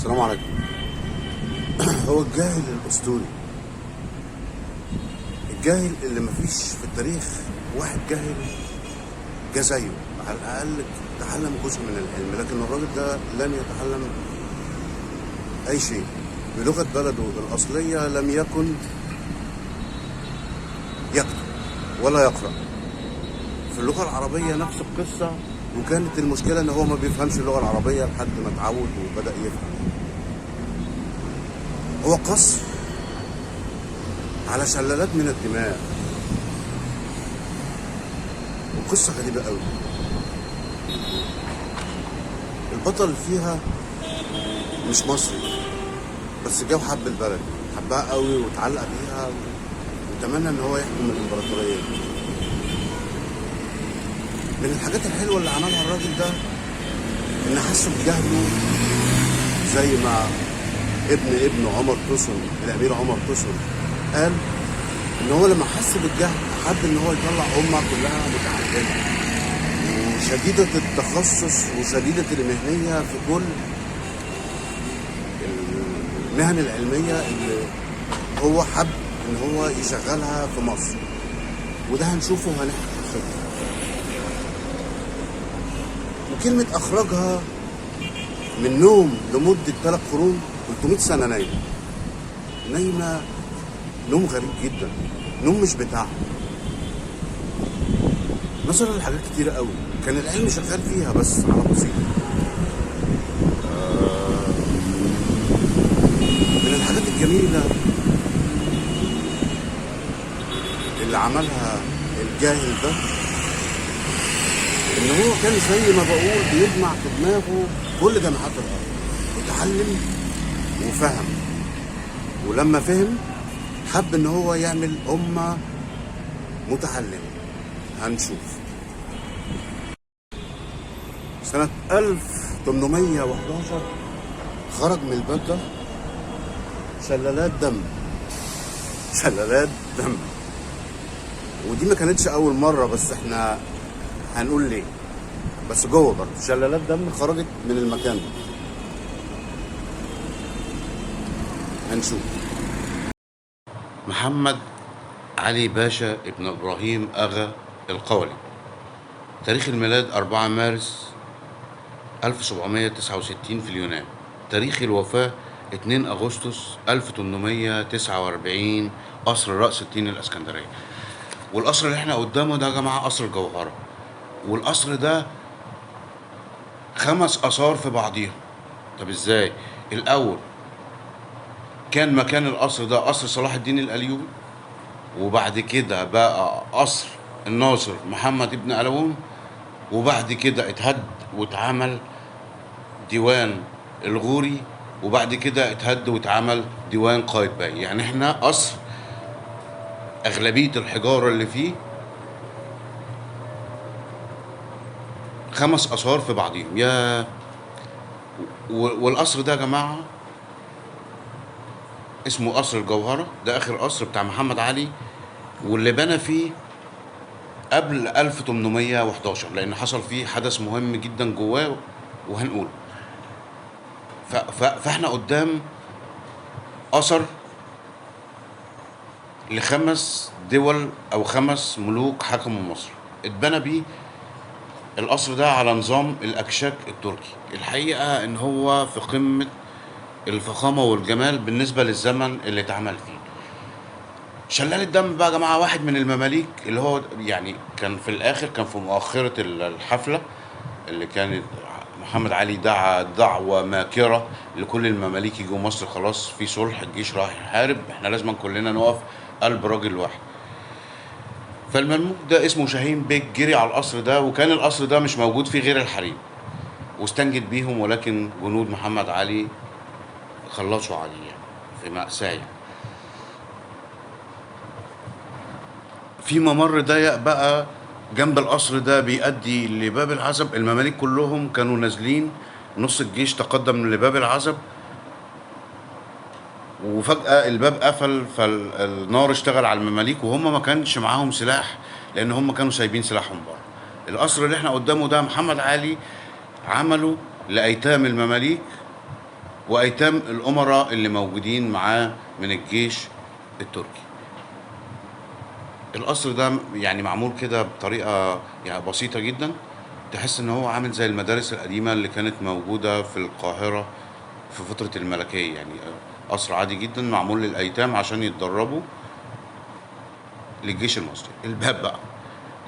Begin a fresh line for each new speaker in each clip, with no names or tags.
السلام عليكم. هو الجاهل الأسطوري، الجاهل اللي مفيش في التاريخ واحد جاهل جه زيه، على الأقل تعلم جزء من العلم، لكن الراجل ده لن يتعلم أي شيء. بلغة بلده الأصلية لم يكن يكتب ولا يقرأ. في اللغة العربية نفس القصة، وكانت المشكلة إن هو ما بيفهمش اللغة العربية لحد ما اتعود وبدأ يفهم. هو قص على شلالات من الدماء، وقصة غريبة قوي. البطل فيها مش مصري، بس جه وحب البلد، حبها قوي واتعلق بيها وتمنى ان هو يحكم الامبراطورية. من الحاجات الحلوة اللي عملها الراجل ده ان حس بجهله، زي ما ابن عمر توسن، الامير عمر توسن، قال ان هو لما حس بالجهل حب ان هو يطلع امه كلها متعلمه وشديده التخصص وشديده المهنيه في كل المهن العلميه اللي هو حب ان هو يشغلها في مصر، وده هنشوفه وهنحكي قصته. وكلمه اخرجها من نوم لمده 3 قرون، 300 سنه نايمه نوم غريب جدا، نوم مش بتاعها، نظرا لحاجات كتيرة قوي كان العلم شغال فيها بس على بسيط. من الحاجات الجميلة اللي عملها الجاهل ده ان هو كان زي ما بقول بيجمع في دماغه كل جامعات الارض، اتعلم وفهم، ولما فهم حب ان هو يعمل امة متعلمة. هنشوف. سنة 1811 خرج من الباب ده شلالات دم، ودي ما كانتش اول مرة، بس احنا هنقول ليه. بس جوه برضه شلالات دم خرجت من المكان ده، هنشوف. محمد علي باشا ابن إبراهيم أغا القولي، تاريخ الميلاد 4 مارس 1769 في اليونان، تاريخ الوفاة 2 أغسطس 1849، قصر رأس التين الإسكندرية. والقصر اللي احنا قدامه ده يا جماعة قصر الجوهرة، والقصر ده 5 آثار في بعضيهم. طب ازاي؟ الأول كان مكان القصر ده قصر صلاح الدين الأيوبي، وبعد كده بقى قصر الناصر محمد ابن قلاوون، وبعد كده اتهد واتعمل ديوان الغوري، وبعد كده اتهد واتعمل ديوان قايتباي. يعني احنا قصر اغلبية الحجارة اللي فيه 5 آثار في بعضهم. والقصر ده يا جماعة اسمه قصر الجوهرة، ده آخر قصر بتاع محمد علي، واللي بنى فيه قبل 1811، لأن حصل فيه حدث مهم جدا جواه وهنقوله. فاحنا قدام أثر ل5 دول أو 5 ملوك حكموا مصر. اتبنى بيه القصر ده على نظام الأكشاك التركي. الحقيقة إن هو في قمة الفخامة والجمال بالنسبة للزمن اللي اتعمل فيه. شلال الدم بقى يا جماعة واحد من المماليك، اللي هو يعني كان في الآخر، كان في مؤخرة الحفلة اللي كانت محمد علي دعا دعوة ماكرة لكل المماليك يجوا مصر، خلاص في صلح، الجيش راح يحارب، احنا لازم كلنا نقف قلب راجل واحد. فالمملوك ده اسمه شاهين بيك جري على القصر ده، وكان القصر ده مش موجود فيه غير الحريم، واستنجد بيهم، ولكن جنود محمد علي خلصوا عليه يعني في مأساة. في ممر ضيق بقى جنب القصر ده بيؤدي لباب العزب. المماليك كلهم كانوا نازلين، نص الجيش تقدم لباب العزب، وفجأة الباب قفل، فالنار اشتغل على المماليك، وهم ما كانش معاهم سلاح لأن هم كانوا سايبين سلاحهم بره. القصر اللي احنا قدامه ده محمد علي عمله لأيتام المماليك، وايتام الامراء اللي موجودين معاه من الجيش التركي. القصر ده يعني معمول كده بطريقه يعني بسيطه جدا، تحس ان هو عامل زي المدارس القديمه اللي كانت موجوده في القاهره في فتره الملكيه، يعني قصر عادي جدا معمول للايتام عشان يتدربوا للجيش المصري. الباب بقى،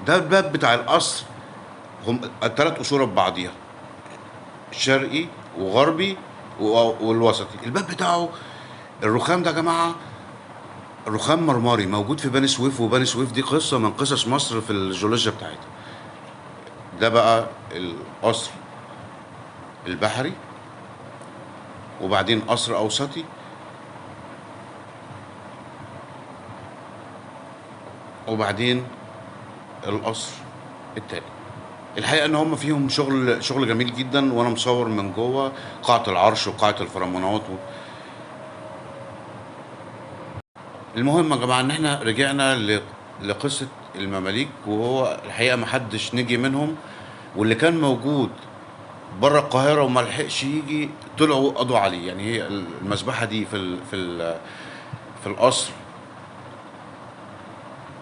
ده الباب بتاع القصر، هم الثلاث قصور ببعضيها، شرقي وغربي والوسطي. الباب بتاعه الرخام ده يا جماعه رخام مرمري موجود في بني سويف، وبني سويف دي قصه من قصص مصر في الجيولوجيا بتاعتها. ده بقى القصر البحري، وبعدين قصر اوسطي، وبعدين القصر التاني. الحقيقه ان هم فيهم شغل جميل جدا، وانا مصور من جوه قاعه العرش وقاعه الفرمانات المهم يا جماعه ان احنا رجعنا لقصه المماليك، وهو الحقيقه ما حدش نجي منهم، واللي كان موجود بره القاهره وما لحقش يجي طلعوا قضوا عليه. يعني هي المذبحه دي في القصر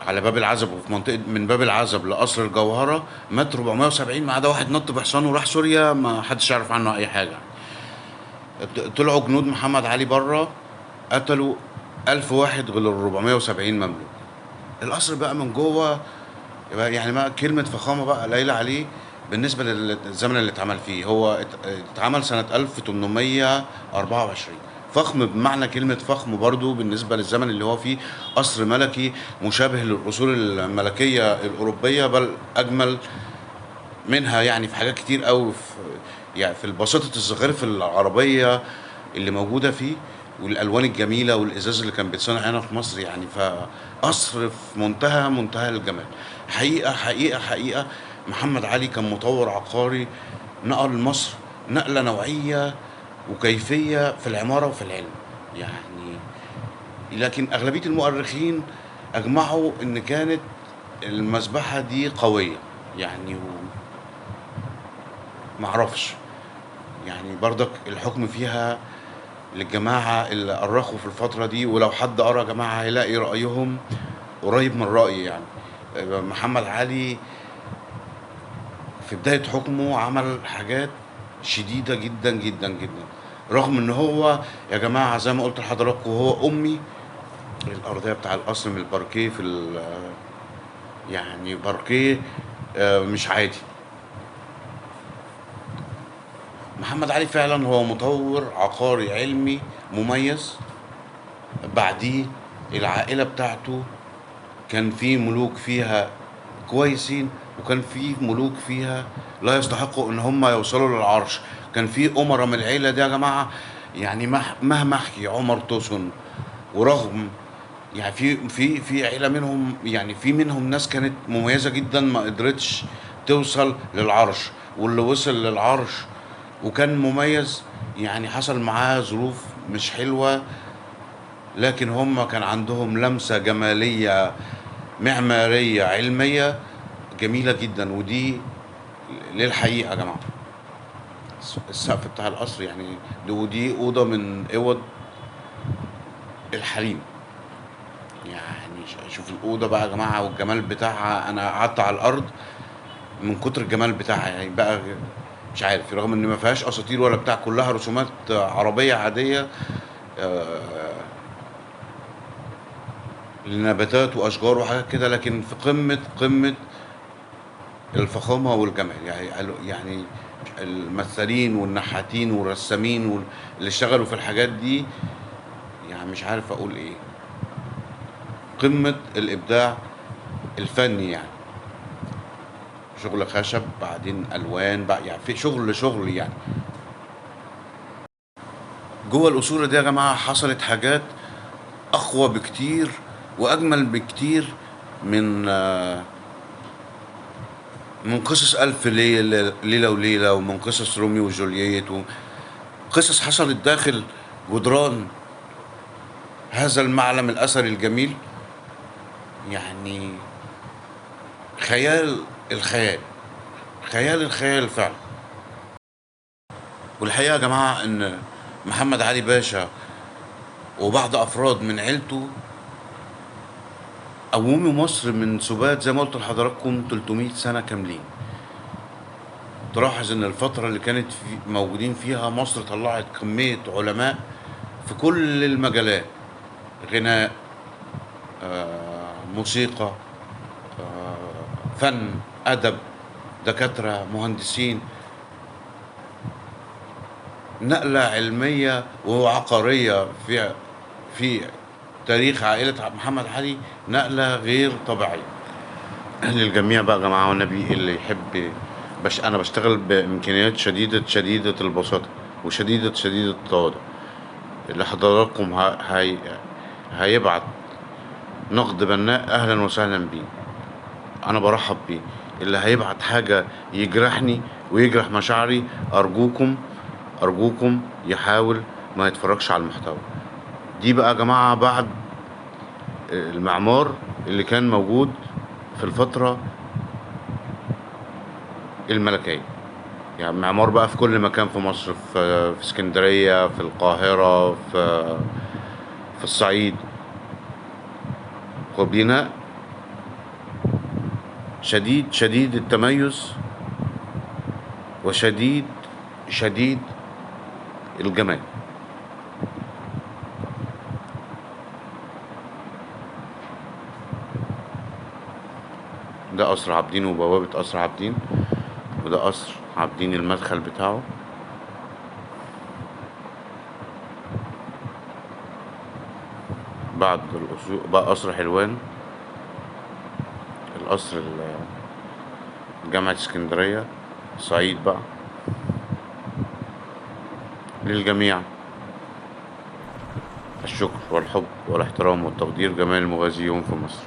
على باب العزب، وفي منطقه من باب العزب لقصر الجوهره مات 470، ما عدا واحد نط بحصانه وراح سوريا ما حدش يعرف عنه اي حاجه. طلعوا جنود محمد علي بره قتلوا 1000 واحد غير ال 470 مملوك. القصر بقى من جوه يعني ما كلمة فخامة بقى قليلة عليه بالنسبة للزمن اللي اتعمل فيه. هو اتعمل سنة 1824، فخم بمعنى كلمة فخم برضو بالنسبة للزمن اللي هو فيه. قصر ملكي مشابه للقصور الملكية الأوروبية، بل أجمل منها يعني في حاجات كتير قوي، يعني في البساطة الزخارف العربية اللي موجودة فيه، والألوان الجميلة والإزاز اللي كان بيتصنع هنا في مصر. يعني فقصر في منتهى الجمال. حقيقة محمد علي كان مطور عقاري، نقل مصر نقلة نوعية وكيفية في العمارة وفي العلم يعني. لكن أغلبية المؤرخين أجمعوا إن كانت المذبحة دي قوية يعني، معرفش يعني برضك الحكم فيها للجماعة اللي أرخوا في الفترة دي، ولو حد قرا يا جماعة هيلاقي رأيهم قريب من رأيي يعني. محمد علي في بداية حكمه عمل حاجات شديدة جدا جدا جدا، رغم ان هو يا جماعة زي ما قلت لحضراتكم هو أمي. الأرضية بتاع القصر من الباركيه يعني باركيه مش عادي. محمد علي فعلا هو مطور عقاري علمي مميز. بعديه العائلة بتاعته كان في ملوك فيها كويسين، وكان في ملوك فيها لا يستحقوا ان هم يوصلوا للعرش. كان في امراء من العيله دي يا جماعه، يعني مهما احكي عمر توسن، ورغم يعني في عيله منهم، يعني في منهم ناس كانت مميزه جدا ما قدرتش توصل للعرش، واللي وصل للعرش وكان مميز يعني حصل معاه ظروف مش حلوه، لكن هم كان عندهم لمسه جماليه معماريه علميه جميله جدا. ودي للحقيقه يا جماعه السقف بتاع القصر يعني ودي اوضه من اوض الحريم. يعني شوف الاوضه بقى يا جماعه والجمال بتاعها، انا قعدت على الارض من كتر الجمال بتاعها يعني بقى. مش عارف رغم ان ما فيهاش اساطير ولا بتاع، كلها رسومات عربيه عاديه لنباتات واشجار وحاجات كده، لكن في قمه الفخامه والجمال. يعني الممثلين والنحاتين والرسامين اللي اشتغلوا في الحاجات دي، يعني مش عارف اقول ايه، قمه الابداع الفني يعني. شغل خشب بعدين الوان بقى، يعني في شغل يعني. جوه القصور دي يا جماعه حصلت حاجات اقوى بكتير واجمل بكتير من من قصص ألف ليلة وليلة، ومن قصص روميو وجولييت، وقصص حصلت داخل جدران هذا المعلم الأثري الجميل. يعني خيال الخيال، خيال الخيال فعلا. والحقيقة يا جماعة إن محمد علي باشا وبعض أفراد من عيلته قوموا مصر من سبات زي ما قلت لحضراتكم 300 سنة كاملين. تلاحظ إن الفترة اللي كانت موجودين فيها مصر طلعت كمية علماء في كل المجالات: غناء، موسيقى، فن، أدب، دكاترة، مهندسين. نقلة علمية وعقارية في تاريخ عائلة محمد علي، نقلة غير طبيعية. للجميع بقى يا جماعة والنبي اللي يحب، أنا بشتغل بإمكانيات شديدة البساطة وشديدة التواضع. اللي حضراتكم هيبعت نقد بناء أهلا وسهلا بيه، أنا برحب بيه. اللي هيبعت حاجة يجرحني ويجرح مشاعري، أرجوكم يحاول ما يتفرجش على المحتوى. دي بقى يا جماعة بعد المعمار اللي كان موجود في الفترة الملكية. يعني معمار بقى في كل مكان في مصر، في اسكندرية، في القاهرة، في الصعيد، وبناء شديد التميز وشديد الجمال. ده قصر عابدين وبوابة قصر عابدين، وده قصر عابدين المدخل بتاعه. بعد الأصول بقى قصر حلوان، القصر جامعة اسكندرية، صعيد بقى. للجميع الشكر والحب والاحترام والتقدير، جمال المغازيون في مصر.